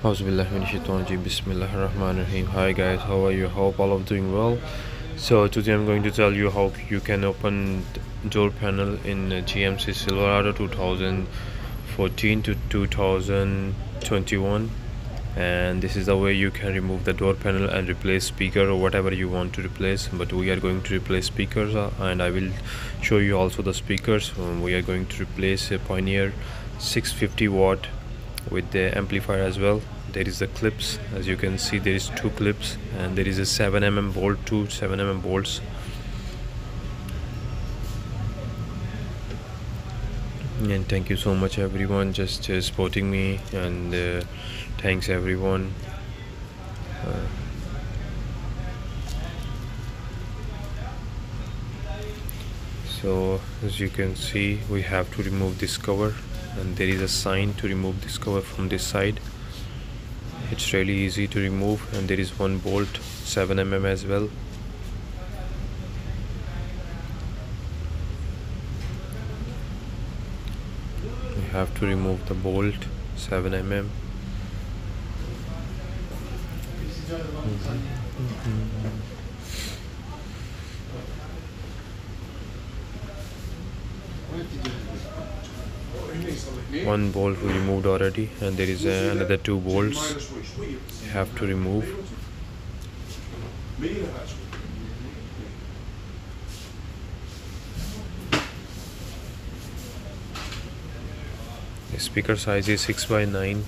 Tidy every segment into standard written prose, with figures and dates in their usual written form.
Bismillahirrahmanirrahim. Hi guys, how are you? Hope all of doing well. So today I'm going to tell you how you can open door panel in GMC Silverado 2014 to 2021, and this is the way you can remove the door panel and replace speaker or whatever you want to replace. But we are going to replace speakers, and I will show you also the speakers. We are going to replace a Pioneer 650 watt with the amplifier as well. There is the clips, as you can see there is two clips, and there is a 7mm bolt, two 7mm bolts. And thank you so much everyone just supporting me, and thanks everyone. So as you can see, we have to remove this cover, and there is a sign to remove this cover from this side. It's really easy to remove, and there is one bolt 7mm as well. You have to remove the bolt 7mm. One bolt we removed already, and there is another two bolts you have to remove. The speaker size is 6x9.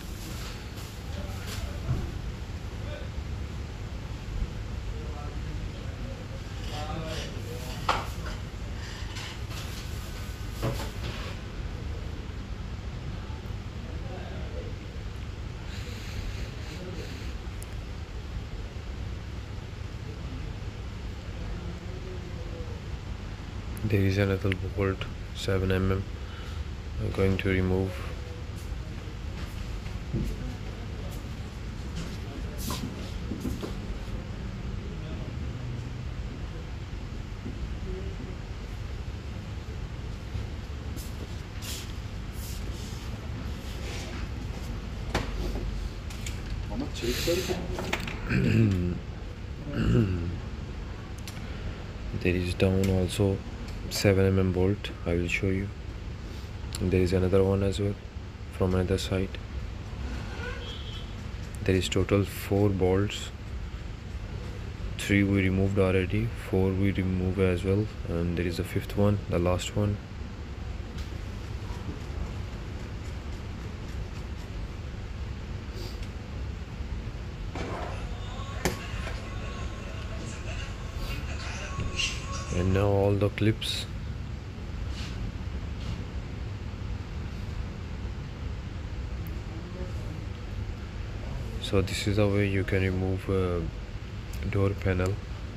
There is another bolt 7mm I'm going to remove. There is down also 7mm bolt, I will show you. And there is another one as well from another side. There is total 4 bolts. 3 we removed already, 4 we remove as well, and there is a 5th one, the last one. And now all the clips. So this is the way you can remove door panel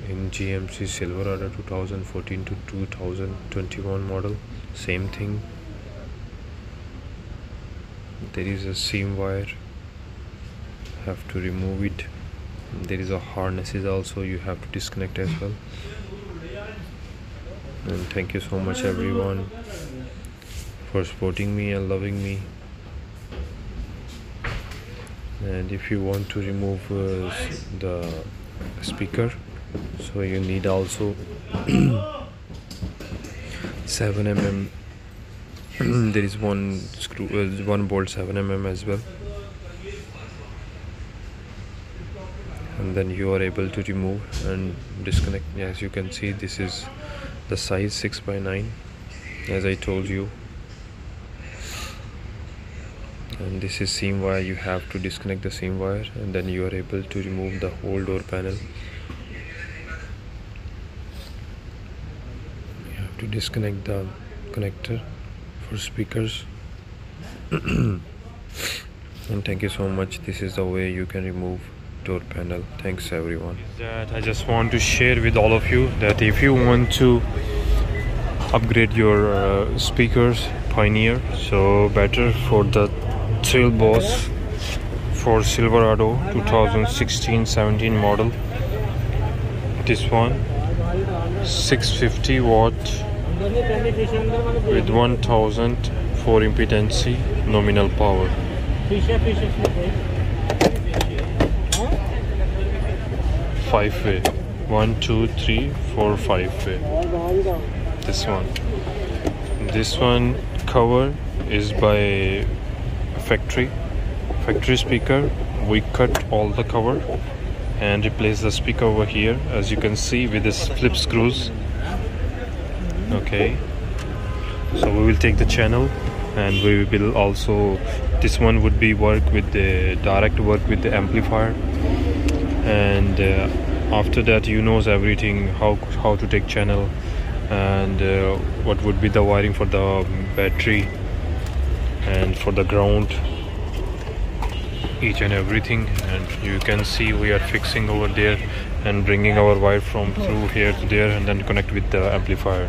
in GMC Silverado 2014 to 2021 model. Same thing. There is a seam wire, have to remove it. There is a harnesses also, you have to disconnect as well. And thank you so much everyone for supporting me and loving me. And if you want to remove the speaker, so you need also 7mm. There is one screw, one bolt 7mm as well, and then you are able to remove and disconnect. As you can see, this is the size 6x9 as I told you, and this is seam wire. You have to disconnect the seam wire, and then you are able to remove the whole door panel. You have to disconnect the connector for speakers. And thank you so much. This is the way you can remove door panel. Thanks everyone. That I just want to share with all of you that if you want to upgrade your speakers, Pioneer, so better for the Trail Boss for Silverado 2016-17 model. This one 650 watt with 1004 impedance nominal power. 5-way. 1 2 3 4 5-way. This one cover is by factory speaker. We cut all the cover and replace the speaker over here, as you can see, with this flip screws. Okay, so we will take the channel, and we will also, this one would be work with the direct work with the amplifier, and after that you knows everything, how to take channel, and what would be the wiring for the battery and for the ground, each and everything. And you can see we are fixing over there and bringing our wire from through here to there, and then connect with the amplifier.